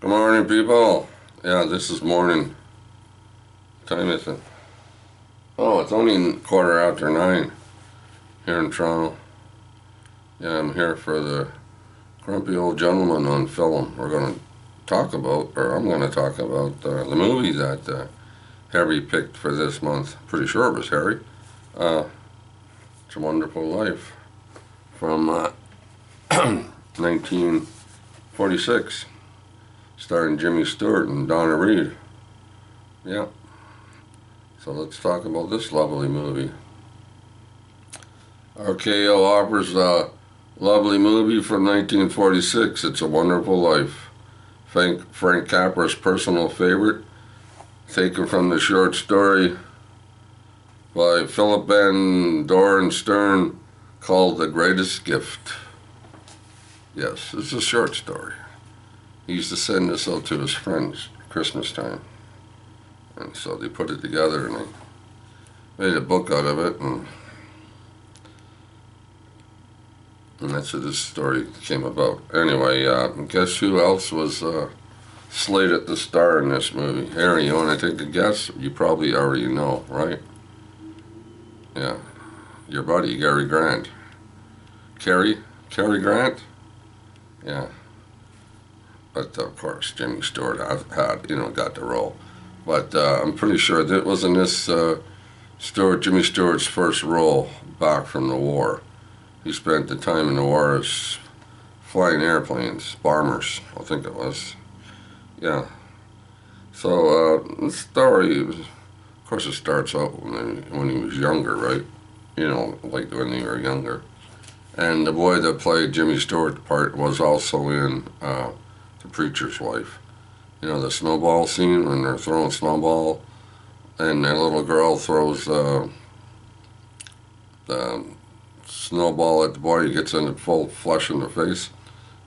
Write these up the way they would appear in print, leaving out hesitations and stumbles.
Good morning, people. Yeah, this is morning. What time is it? Oh, it's only 9:15 here in Toronto. Yeah, I'm here for the Grumpy Old Gentleman on film. We're going to talk about, or I'm going to talk about the movie that Harry picked for this month. Pretty sure it was Harry. It's a Wonderful Life from 1946, starring Jimmy Stewart and Donna Reed. Yeah. So let's talk about this lovely movie. RKO offers a lovely movie from 1946. It's a Wonderful Life. Frank Capra's personal favorite, taken from the short story by Philip Van Doren Stern called The Greatest Gift. Yes, it's a short story. He used to send this out to his friends at Christmas time. And so they put it together and they made a book out of it, and that's how this story came about. Anyway, guess who else was slated to star in this movie? Harry, you want to take a guess? You probably already know, right? Yeah, your buddy, Cary Grant. Cary Grant? Yeah. But of course, Jimmy Stewart got the role. But I'm pretty sure that wasn't this Jimmy Stewart's first role back from the war. He spent the time in the war as flying airplanes, bombers, I think it was. Yeah. So the story, of course, it starts out when he was younger, right? You know, like when they were younger. And the boy that played Jimmy Stewart's part was also in The Preacher's Wife. You know, the snowball scene when they're throwing snowball and that little girl throws the snowball at the boy, he gets in the full flush in the face.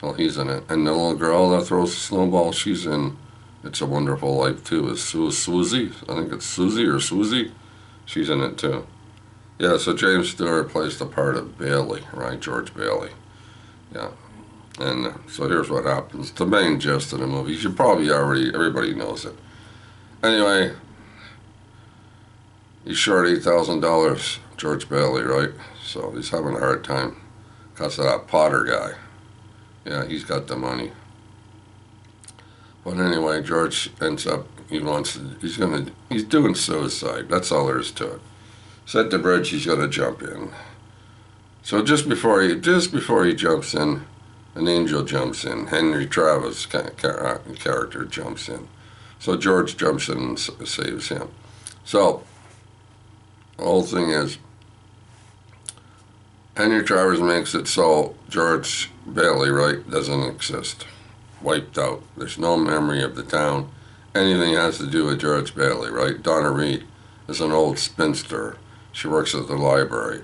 Well, he's in it. And the little girl that throws the snowball, she's in It's a Wonderful Life too. It's Susie. I think it's Susie or Susie. She's in it too. Yeah, so James Stewart plays the part of Bailey, right? George Bailey. Yeah. And so here's what happens. The main gist of the movie, you should probably everybody knows it. Anyway, he's short $8,000, George Bailey, right? So he's having a hard time because of that Potter guy. Yeah, he's got the money. But anyway, George ends up, he's doing suicide. That's all there is to it. He's at the bridge, he's gonna jump in. So just before he jumps in, an angel jumps in. Henry Travis' character jumps in. So George jumps in and saves him. So the whole thing is, Henry Travis makes it so George Bailey, right, doesn't exist. Wiped out. There's no memory of the town. Anything has to do with George Bailey, right? Donna Reed is an old spinster. She works at the library.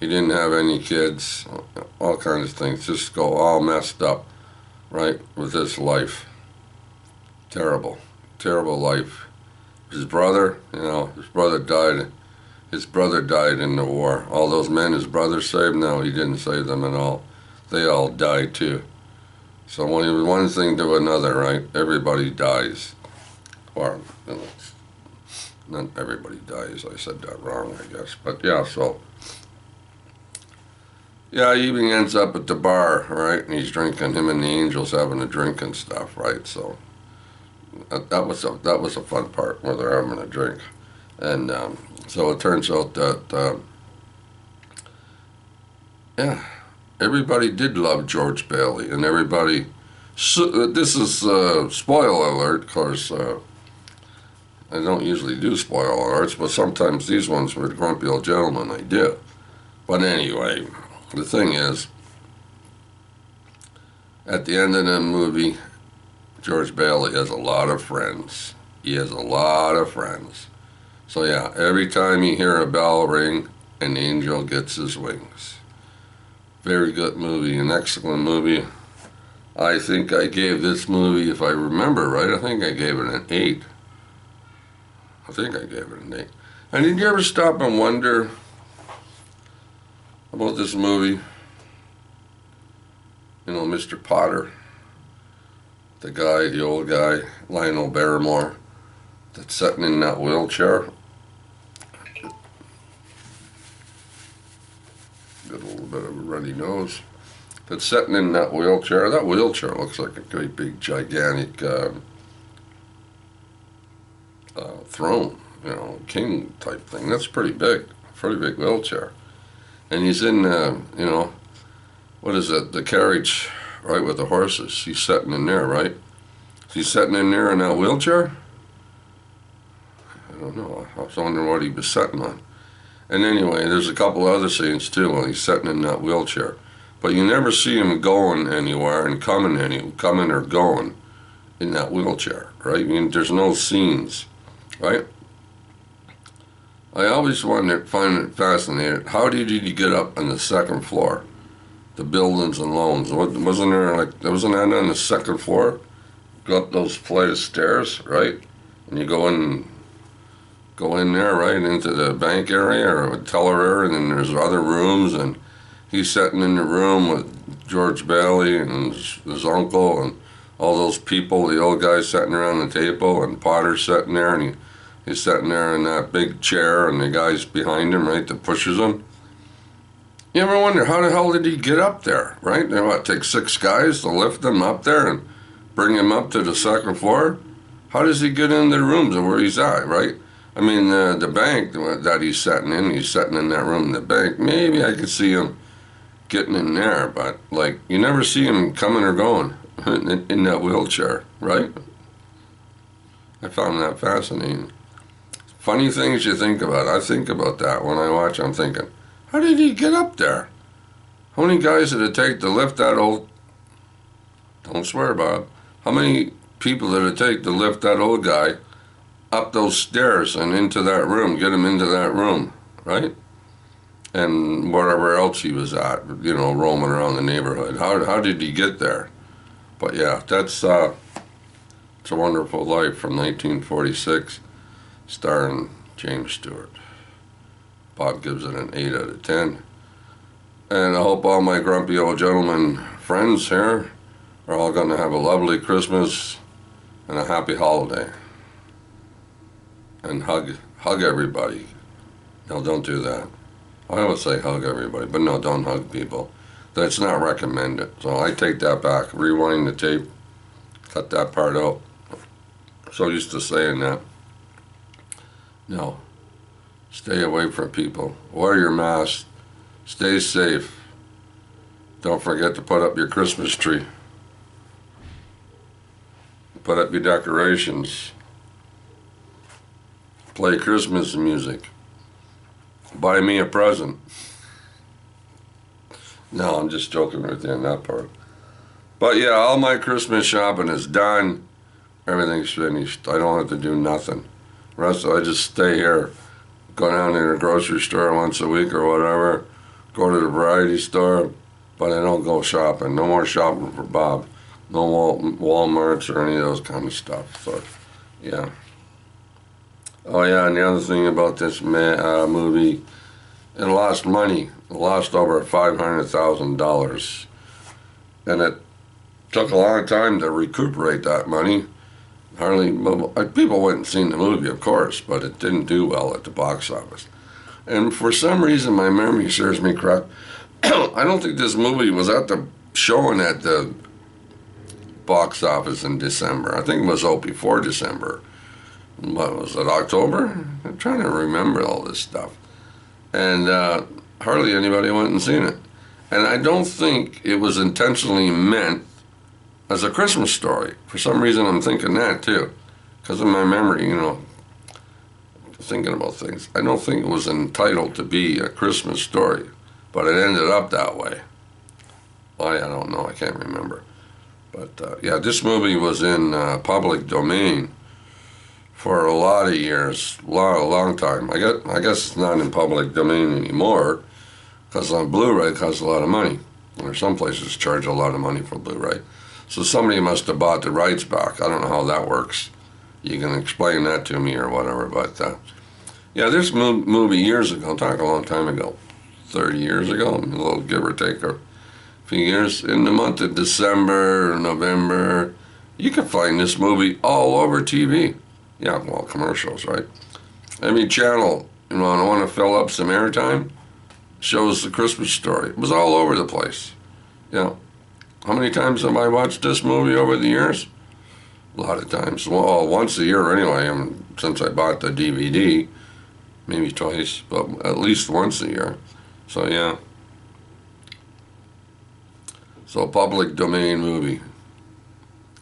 He didn't have any kids, all kinds of things, just go all messed up, right, with his life. Terrible, terrible life. His brother died. His brother died in the war. All those men his brother saved, no, he didn't save them at all. They all died too. So when one thing to another, right, everybody dies. Or, not everybody dies, I said that wrong, I guess. But yeah, so yeah, he even ends up at the bar, right? And he's drinking. Him and the angels having a drink and stuff, right? So that was a fun part where they're having a drink, and so it turns out that yeah, everybody did love George Bailey, and everybody. So, this is spoiler alert, of course. I don't usually do spoiler alerts, but sometimes these ones with Grumpy Old Gentleman I do. But anyway. The thing is, at the end of the movie, George Bailey has a lot of friends. He has a lot of friends. So yeah, every time you hear a bell ring, an angel gets his wings. Very good movie, an excellent movie. I think I gave this movie, if I remember right, I think I gave it an 8. And did you ever stop and wonder about this movie? You know, Mr. Potter. the guy, the old guy, Lionel Barrymore, that's sitting in that wheelchair. Got a little bit of a runny nose. That's sitting in that wheelchair. That wheelchair looks like a great big gigantic throne, you know, king type thing. That's pretty big wheelchair. And he's in, you know, what is it, the carriage, right, with the horses. He's sitting in there, right? He's sitting in there in that wheelchair? I don't know. I was wondering what he was sitting on. And anyway, there's a couple other scenes too when he's sitting in that wheelchair. But you never see him going anywhere and coming or going in that wheelchair, right? I mean, there's no scenes, right? I always find it fascinating. How did he get up on the second floor? The buildings and loans. Wasn't that on the second floor? Go up those flight of stairs, right? And you go in there, right, into the bank area or a teller area, and then there's other rooms, and he's sitting in the room with George Bailey and his uncle and all those people, the old guys sitting around the table, and Potter's sitting there, and he's sitting there in that big chair, and the guy's behind him, right, that pushes him. You ever wonder, how the hell did he get up there, right? It takes 6 guys to lift him up there and bring him up to the second floor? How does he get in the rooms of where he's at, right? I mean, the bank that he's sitting in that room in the bank, maybe I could see him getting in there, but, like, you never see him coming or going in that wheelchair, right? I found that fascinating. Funny things you think about. I think about that when I watch. I'm thinking, how did he get up there? How many guys did it take to lift that old... Don't swear, Bob. How many people did it take to lift that old guy up those stairs and into that room, get him into that room, right? And wherever else he was at, you know, roaming around the neighborhood. How did he get there? But yeah, that's It's a Wonderful Life from 1946, starring James Stewart. Bob gives it an 8 out of 10. And I hope all my grumpy old gentlemen friends here are all going to have a lovely Christmas and a happy holiday. And hug everybody. No, don't do that. I always say hug everybody, but no, don't hug people. That's not recommended. So I take that back. Rewind the tape. Cut that part out. So used to saying that. No. Stay away from people. Wear your mask. Stay safe. Don't forget to put up your Christmas tree. Put up your decorations. Play Christmas music. Buy me a present. No, I'm just joking right there in that part. But yeah, all my Christmas shopping is done. Everything's finished. I don't have to do nothing. The rest I just stay here. Go down to the grocery store once a week or whatever. Go to the variety store. But I don't go shopping. No more shopping for Bob. No Walmarts or any of those kind of stuff. So, yeah. Oh yeah, and the other thing about this movie, it lost money. It lost over $500,000. And it took a long time to recuperate that money. People went and seen the movie, of course, but it didn't do well at the box office. And for some reason, my memory serves me correct. I don't think this movie was showing at the box office in December. I think it was out before December. What was it, October? I'm trying to remember all this stuff. And hardly anybody went and seen it. And I don't think it was intentionally meant as a Christmas story. For some reason, I'm thinking that too. Because of my memory, you know, thinking about things. I don't think it was entitled to be a Christmas story, but it ended up that way. Why, I don't know. I can't remember. But yeah, this movie was in public domain for a lot of years, a long time. I guess it's not in public domain anymore, because on Blu-ray it costs a lot of money. Or some places charge a lot of money for Blu-ray. So somebody must have bought the rights back. I don't know how that works. You can explain that to me or whatever. But yeah, this movie years ago, I'm talking a long time ago, 30 years ago, a little give or take a few years, in the month of December or November, You can find this movie all over TV. Yeah, well, commercials, right? Every channel, I want to fill up some airtime, shows the Christmas Story. It was all over the place. Yeah. How many times have I watched this movie over the years? A lot of times. Well, once a year anyway, since I bought the DVD. Maybe twice, but at least once a year. So, yeah. So, public domain movie.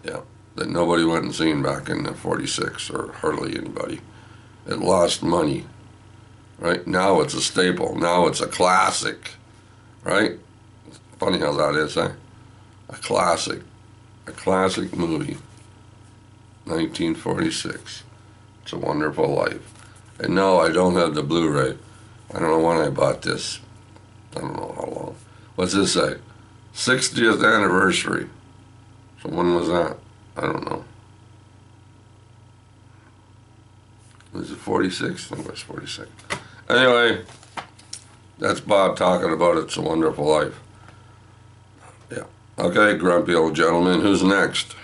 Yeah. That nobody went and seen back in '46, or hardly anybody. It lost money. Right? Now it's a staple. Now it's a classic. Right? Funny how that is, eh? A classic. A classic movie. 1946. It's a Wonderful Life. And no, I don't have the Blu-ray. I don't know when I bought this. I don't know how long. What's this say? 60th anniversary. So when was that? I don't know. Was it 46? I think it was 46. Anyway, that's Bob talking about It's a Wonderful Life. Yeah. Okay, grumpy old gentleman. Who's next?